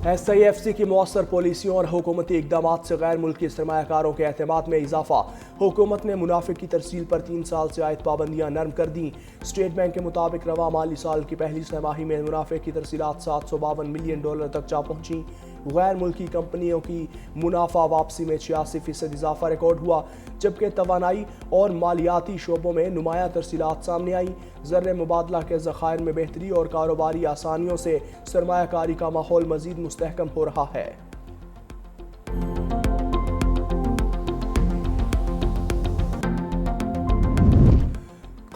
SIFC की मौसर पॉलिसियों और हुकूमती इकदाम से गैर मुल्की सरमायाकारों के एतमाद में इजाफा। हुकूमत ने मुनाफे की तरसील पर 3 साल से आयद पाबंदियां नरम कर दी। स्टेट बैंक के मुताबिक रवा माली साल की पहली छमाही में मुनाफे की तरसीलात $752 मिलियन तक जा पहुंची। गैर मुल्की कंपनियों की मुनाफा वापसी में 86% इजाफा रिकॉर्ड हुआ, जबकि तवानाई और मालियाती शोबों में नुमाया तरसीलात सामने आई। ज़र मुबादला के ज़खायर में बेहतरी और कारोबारी आसानियों से सरमायाकारी का माहौल मजीद मुस्तहकम हो रहा है।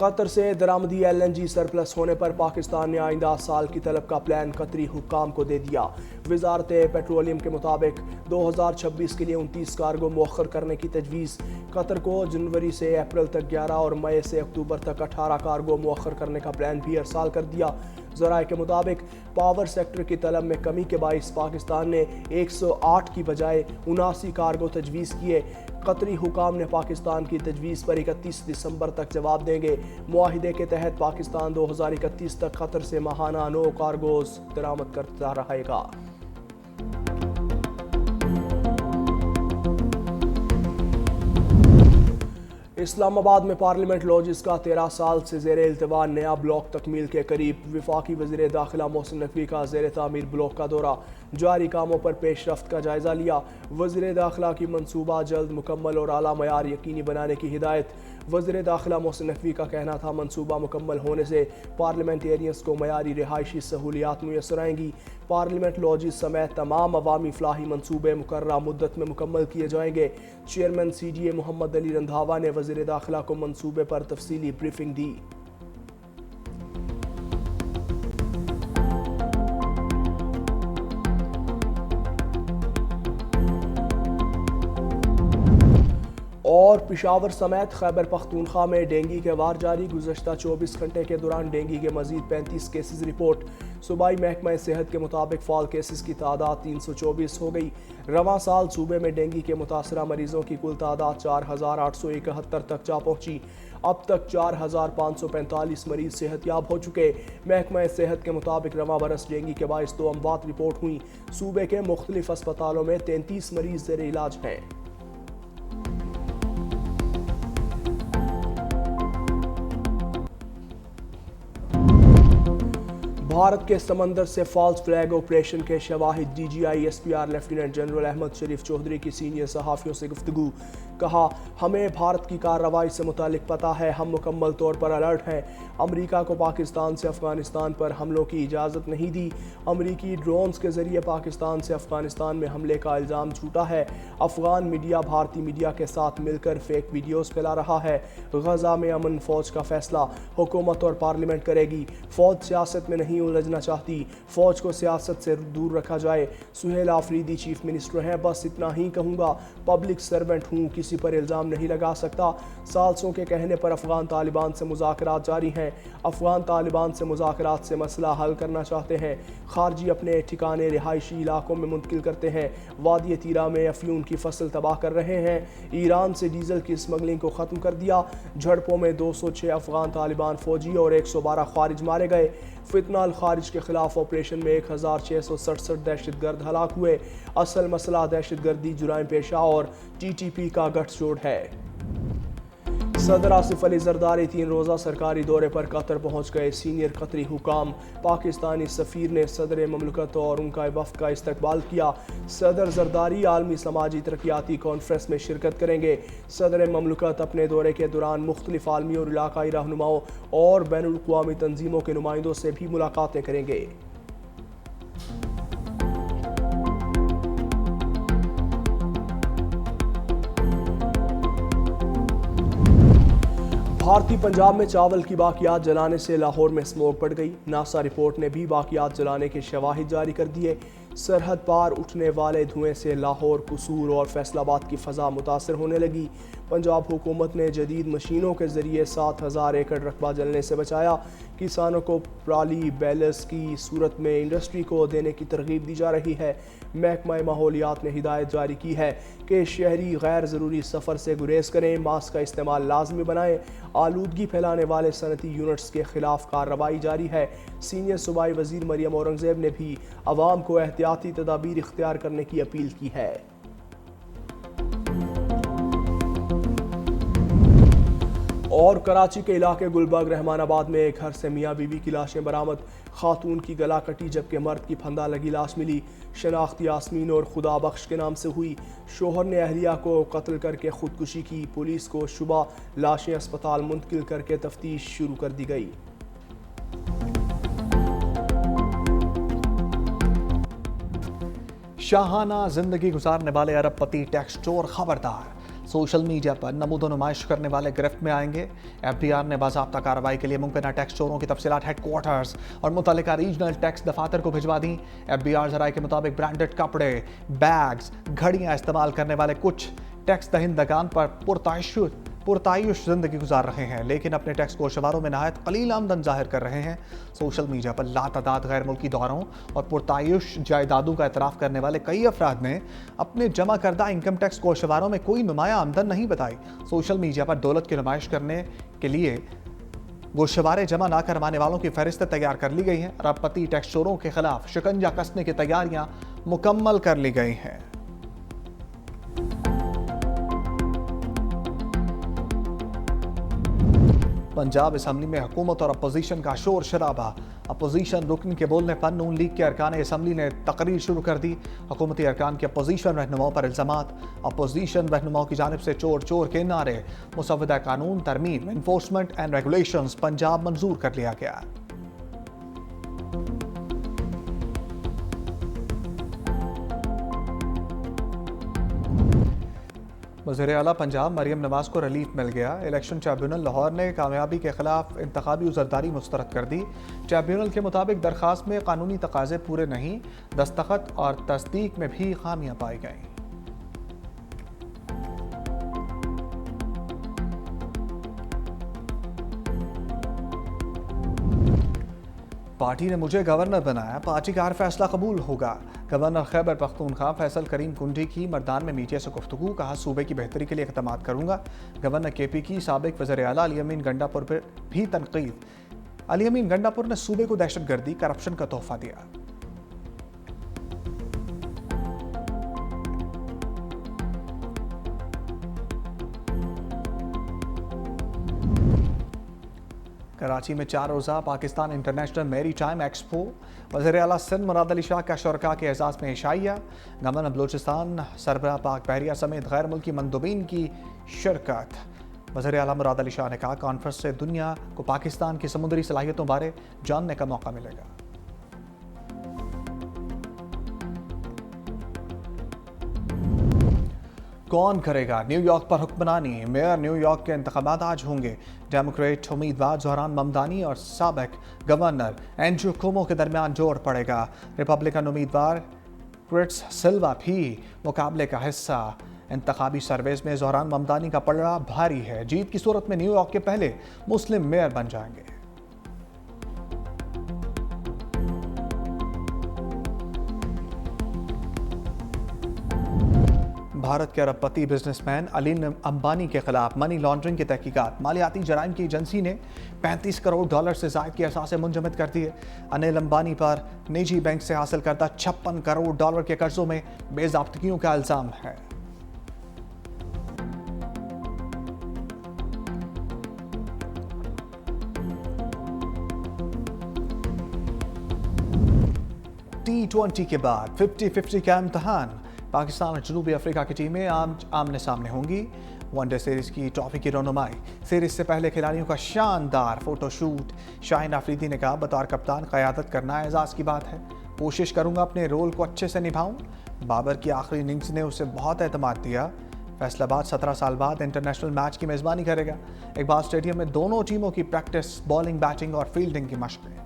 कतर से दरामदी LNG सरप्लस होने पर पाकिस्तान ने आइंदा साल की तलब का प्लान कतरी हुक्काम को दे दिया। वजारत पेट्रोलियम के मुताबिक 2026 के लिए 29 कार्गो मौखर करने की तजवीज़। कतर को जनवरी से अप्रैल तक 11 और मई से अक्टूबर तक 18 कार्गो मौखर करने का प्लान भी अरसाल कर दिया। ज़राए के मुताबिक पावर सेक्टर की तलब में कमी के बाइस पाकिस्तान ने 108 की बजाय 79 कार्गो तजवीज़ किए। कतरी हुकाम ने पाकिस्तान की तजवीज़ पर 31 दिसंबर तक जवाब देंगे। मुआहिदे के तहत पाकिस्तान 2031 तक कतर से माहाना 9 कार्गोज दरामद करता रहेगा। इस्लामाबाद में पार्लियामेंट लॉजिस का 13 साल से ज़ेर इल्तवा नया ब्लॉक तकमील के करीब। विफाकी वज़ीर दाखिला मोहसिन नकवी का ज़ेर तामीर ब्लॉक का दौरा, जारी कामों पर पेशरफ्त का जायज़ा लिया। वज़ीर दाखिला की मनसूबा जल्द मुकम्मल और आला मयार यकीनी बनाने की हिदायत। वज़ीर दाखिला मोहसिन नकवी का कहना था मनसूबा मुकम्मल होने से पार्लियामेंटेरियंस को मयारी रिहायशी सहूलियात मुयसर आएंगी। पार्लियामेंट लॉजिस समेत तमाम अवामी फलाही मनसूबे मुकर्ररा मुद्दत में मुकम्मल किए जाएंगे। चेयरमैन CDA मोहम्मद अली रंधावा ने वज़ीर दाखिला को मनसूबे पर तफसीली ब्रीफिंग दी। और पिशावर समेत खैबर पख्तूनख्वा में डेंगू के वार जारी। गुज़श्ता 24 घंटे के दौरान डेंगू के मजीद 35 केसेस रिपोर्ट। सूबाई महकमा सेहत के मुताबिक फ़ाल केसेस की तादाद 324 हो गई। रवां साल सूबे में डेंगू के मुतासरा मरीजों की कुल तादाद 4871 तक जा पहुंची। अब तक 4545 मरीज सेहतयाब हो चुके। महकमा सेहत के मुताबिक रवां बरस डेंगू के बाइस 2 अमवात रिपोर्ट हुई। सूबे के मुख्तलिफ अस्पतालों में 33 मरीज ज़ेर इलाज हैं। भारत के समंदर से फॉल्स फ्लैग ऑपरेशन के शवाहिद DGI SPR lieutenant general Ahmed Sharif Chaudhry की सीनियर सहाफ़ियों से गुफ्तगू। कहा, हमें भारत की कार्रवाई से मुतालिक पता है, हम मुकम्मल तौर पर अलर्ट हैं। अमरीका को पाकिस्तान से अफगानिस्तान पर हमलों की इजाज़त नहीं दी। अमरीकी ड्रोन्स के ज़रिए पाकिस्तान से अफगानिस्तान में हमले का इल्ज़ाम झूठा है। अफगान मीडिया भारतीय मीडिया के साथ मिलकर फेक वीडियोज़ फैला रहा है। गजा में अमन फ़ौज का फैसला हुकूमत और पार्लियामेंट करेगी। फ़ौज सियासत में नहीं उलझना चाहती, फ़ौज को सियासत से दूर रखा जाए। सुहेल आफरीदी चीफ मिनिस्टर हैं, बस इतना ही कहूँगा। पब्लिक सर्वेंट हूँ, किसी पर इल्ज़ाम नहीं लगा सकता। साल्सों के कहने पर अफगान तालिबान से मुज़ाकरात जारी हैं। अफगान तालिबान से मुज़ाकरात से मसला हल करना चाहते हैं। खारजी अपने ठिकाने रिहायशी इलाकों में मुंतकिल करते हैं। वादी तीरा में अफ्यून की फसल तबाह कर रहे हैं। ईरान से डीजल की स्मगलिंग को ख़त्म कर दिया। झड़पों में 206 अफगान तालिबान फौजी और 112 खारिज मारे गए। फितना अल खारिज के खिलाफ ऑपरेशन में 1667 दहशतगर्द हलाक हुए। असल मसला दहशतगर्दी, जुराइम पेशा और TTP का गठजोड़ है। सदर आसिफ अली जरदारी 3 रोज़ा सरकारी दौरे पर कतर पहुँच गए। सीनियर कतरी हुकाम, पाकिस्तानी सफ़ीर ने सदर ममलकत और उनका वफ़द का इस्तकबाल किया। सदर जरदारी आलमी समाजी तरक्याती कॉन्फ्रेंस में शिरकत करेंगे। सदर ममलकत अपने दौरे के दौरान मुख्तलिफ आलमी और इलाकाई रहनुमाओं और बैनुल-अक़वामी तंजीमों के नुमाइंदों से भी मुलाकातें करेंगे। भारतीय पंजाब में चावल की बाकियात जलाने से लाहौर में स्मोक बढ़ गई। नासा रिपोर्ट ने भी बाकियात जलाने के शवाहिद जारी कर दिए। सरहद पार उठने वाले धुएं से लाहौर, कसूर और फैसलाबाद की फ़ज़ा मुतासर होने लगी। पंजाब हुकूमत ने जदीद मशीनों के ज़रिए 7000 एकड़ रकबा जलने से बचाया। किसानों को पराली बैलेंस की सूरत में इंडस्ट्री को देने की तरगीब दी जा रही है। महकमा माहौलियात ने हिदायत जारी की है कि शहरी गैर ज़रूरी सफ़र से गुरेज करें, मास्क का इस्तेमाल लाजमी बनाएं। आलूदगी फैलाने वाले सनती यूनिट्स के खिलाफ कार्रवाई जारी है। सीनियर सूबाई वज़ीर मरियम औरंगज़ेब ने भी अवाम को एहतियात एहतियाती तदाबीर इख्तियार करने की अपील की है। और कराची के इलाके गुलबर्ग रहमानाबाद में एक घर से मियाँ बीवी की लाशें बरामद। खातून की गला कटी जबकि मर्द की फंदा लगी लाश मिली। शनाख्त यास्मीन और खुदा बख्श के नाम से हुई। शोहर ने अहलिया को कत्ल करके खुदकुशी की। पुलिस को शुबा लाशें अस्पताल मुंतकिल करके तफ्तीश शुरू कर दी गई। शाहाना जिंदगी गुजारने वाले अरबपति टैक्स चोर खबरदार। सोशल मीडिया पर नमूदो नुमाइश करने वाले गिरफ्त में आएंगे। एफबीआर ने बाज़ाब्ता कार्रवाई के लिए मुमकिन टैक्स चोरों की तफसीलात हेडक्वार्टर्स और मुतल्लिका रीजनल टैक्स दफातर को भिजवा दी। एफबीआर जराये के मुताबिक ब्रांडेड कपड़े, बैग्स, घड़ियां इस्तेमाल करने वाले कुछ टैक्स दहिंदगान पर पुरतायुश जिंदगी गुजार रहे हैं, लेकिन अपने टैक्स गोशवारों में नहायत कलील आमदन जाहिर कर रहे हैं। सोशल मीडिया पर लातादाद गैर मुल्की दौरों और पुरतायुश जायदादों का एतराफ़ करने वाले कई अफराद ने अपने जमा करदा इनकम टैक्स गोशवारों में कोई नुमाया आमदन नहीं बताई। सोशल मीडिया पर दौलत की नुमाइश करने के लिए गोशवारे जमा ना करवाने वालों की फहरिस्त तैयार कर ली गई हैं। अरबपति टैक्स चोरों के खिलाफ शिकंजा कसने की तैयारियां मुकम्मल कर ली गई हैं। पंजाब असम्बली में हुकूमत और अपोजिशन का शोर शराबा। अपोजिशन रुकन के बोलने पर नून लीग के अरकान असम्बली ने तकरीर शुरू कर दी। हुकूमती अरकान के अपोजिशन रहनुमाओं पर इल्ज़ामात। अपोजिशन रहनुमाओं की जानिब से चोर चोर के नारे। मुसव्वदा कानून तरमीम इन्फोर्समेंट एंड रेगुलेशंस पंजाब मंजूर कर लिया गया। वज़ीर आला पंजाब मरियम नवाज को रिलीफ मिल गया। इलेक्शन ट्रिब्यूनल लाहौर ने कामयाबी के खिलाफ इंतखाबी उज़रदारी मुस्तरद कर दी। ट्रिब्यूनल के मुताबिक दरख्वास्त में कानूनी तकाजे पूरे नहीं, दस्तखत और तस्दीक में भी खामियां पाई गईं। पार्टी ने मुझे गवर्नर बनाया, पार्टी का हर फैसला कबूल होगा। गवर्नर खैबर पख्तूनख्वा फैसल करीम कुंडी की मर्दान में मीडिया से गुफ्तगू। कहा सूबे की बेहतरी के लिए इक़दामात करूंगा। गवर्नर केपी की साबिक वज़ीर आला अली अमीन गंडापुर पर भी तनकीद। अली अमीन गंडापुर ने सूबे को दहशतगर्दी करप्शन का तोहफा दिया। कराची में 4 रोज़ा Pakistan international maritime expo. वज़ीर आला सिंध मुराद अली शाह का शरका के एजाज़ में इशाइया। गवर्नर बलूचिस्तान सरबराह पाक बहरिया समेत गैर मुल्की मंदूबीन की शिरकत। वज़ीर आला मुराद अली शाह ने कहा कॉन्फ्रेंस से दुनिया को पाकिस्तान की समुद्री सलाहियतों बारे जानने का मौका मिलेगा। कौन करेगा न्यूयॉर्क पर हुक्मरानी। मेयर न्यूयॉर्क के इंतखाबात आज होंगे। डेमोक्रेट उम्मीदवार जोहरान ममदानी और साबिक गवर्नर एंड्रू कुओमो के दरमियान जोड़ पड़ेगा। रिपब्लिकन उम्मीदवार क्रिस सिल्वा भी मुकाबले का हिस्सा। इंतखाबी सर्वेज में जोहरान ममदानी का पलड़ा भारी है। जीत की सूरत में न्यूयॉर्क के पहले मुस्लिम मेयर बन जाएंगे। भारत के अरबपति बिजनेसमैन अनिल अंबानी के खिलाफ मनी लॉन्ड्रिंग की तहकीकात। मालियाती जराइम की एजेंसी ने $35 करोड़ से जायद की असासे मुंजमद कर दी है। अनिल अंबानी पर निजी बैंक से हासिल करदा $56 करोड़ के कर्जों में बेज़ाब्तगियों का इल्जाम है। T20 के बाद 50-50 का इम्तहान। पाकिस्तान और जनूबी अफ्रीका की टीमें आमने सामने होंगी। वनडे सीरीज की ट्रॉफी की रौनुमाई। सीरीज से पहले खिलाड़ियों का शानदार फोटोशूट। शाहीन अफरीदी ने कहा बतौर कप्तान क़यादत करना एजाज़ की बात है। कोशिश करूंगा अपने रोल को अच्छे से निभाऊं। बाबर की आखिरी इनिंग्स ने उसे बहुत एतमाद दिया। फैसलाबाद 17 साल बाद इंटरनेशनल मैच की मेज़बानी करेगा। इकबाल स्टेडियम में दोनों टीमों की प्रैक्टिस, बॉलिंग, बैटिंग और फील्डिंग की मशक़ें।